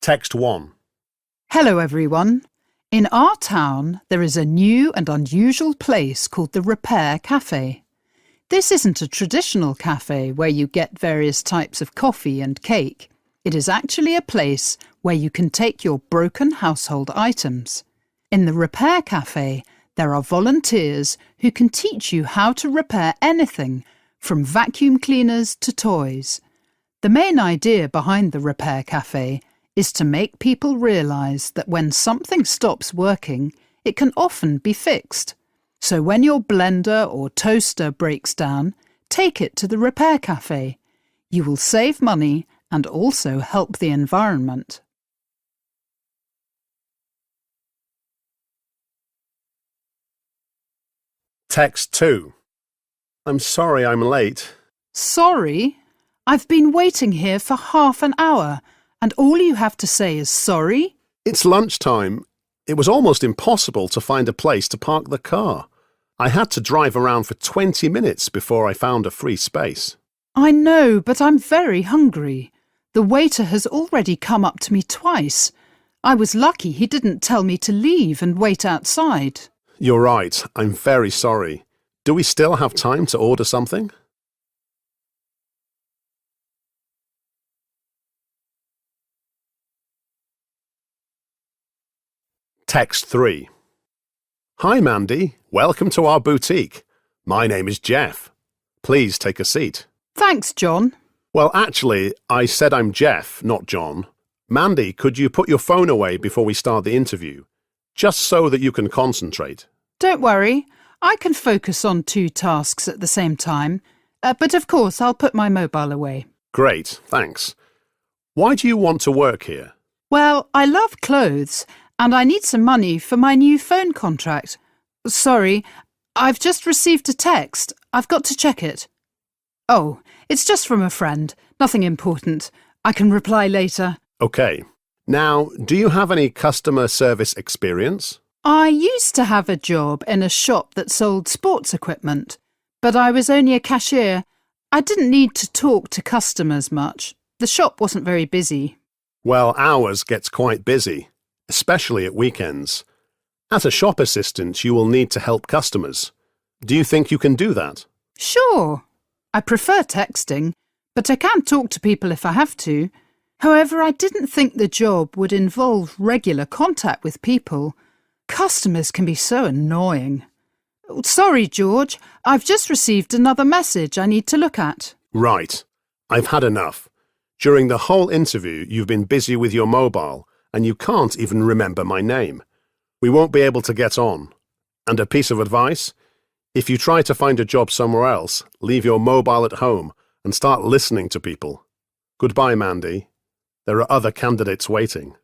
Text 1. Hello everyone. In our town there is a new and unusual place called the Repair Café. This isn't a traditional cafe where you get various types of coffee and cake. It is actually a place where you can take your broken household items. In the Repair Café, there are volunteers who can teach you how to repair anything, from vacuum cleaners to toys. The main idea behind the Repair Café is to make people realise that when something stops working, it can often be fixed. So when your blender or toaster breaks down, take it to the Repair Café. You will save money and also help the environment. Text 2. I'm sorry I'm late. Sorry? I've been waiting here for half an hour, and all you have to say is sorry? It's lunchtime. It was almost impossible to find a place to park the car. I had to drive around for 20 minutes before I found a free space. I know, but I'm very hungry. The waiter has already come up to me twice. I was lucky he didn't tell me to leave and wait outside. You're right. I'm very sorry. Do we still have time to order something? Text 3. Hi Mandy, welcome to our boutique. My name is Jeff. Please take a seat. Thanks, John. Well, actually, I said I'm Jeff, not John. Mandy, could you put your phone away before we start the interview? Just so that you can concentrate. Don't worry, I can focus on 2 tasks at the same time. But of course, I'll put my mobile away. Great, thanks. Why do you want to work here? Well, I love clothes, and I need some money for my new phone contract. Sorry, I've just received a text. I've got to check it. Oh, it's just from a friend. Nothing important. I can reply later. Okay. Now, do you have any customer service experience? I used to have a job in a shop that sold sports equipment, but I was only a cashier. I didn't need to talk to customers much. The shop wasn't very busy. Well, ours gets quite busy, especially at weekends. As a shop assistant, you will need to help customers. Do you think you can do that? Sure. I prefer texting, but I can talk to people if I have to. However, I didn't think the job would involve regular contact with people. Customers can be so annoying. Sorry, George. I've just received another message I need to look at. Right. I've had enough. During the whole interview, you've been busy with your mobile, and you can't even remember my name. We won't be able to get on. And a piece of advice? If you try to find a job somewhere else, leave your mobile at home and start listening to people. Goodbye, Mandy. There are other candidates waiting.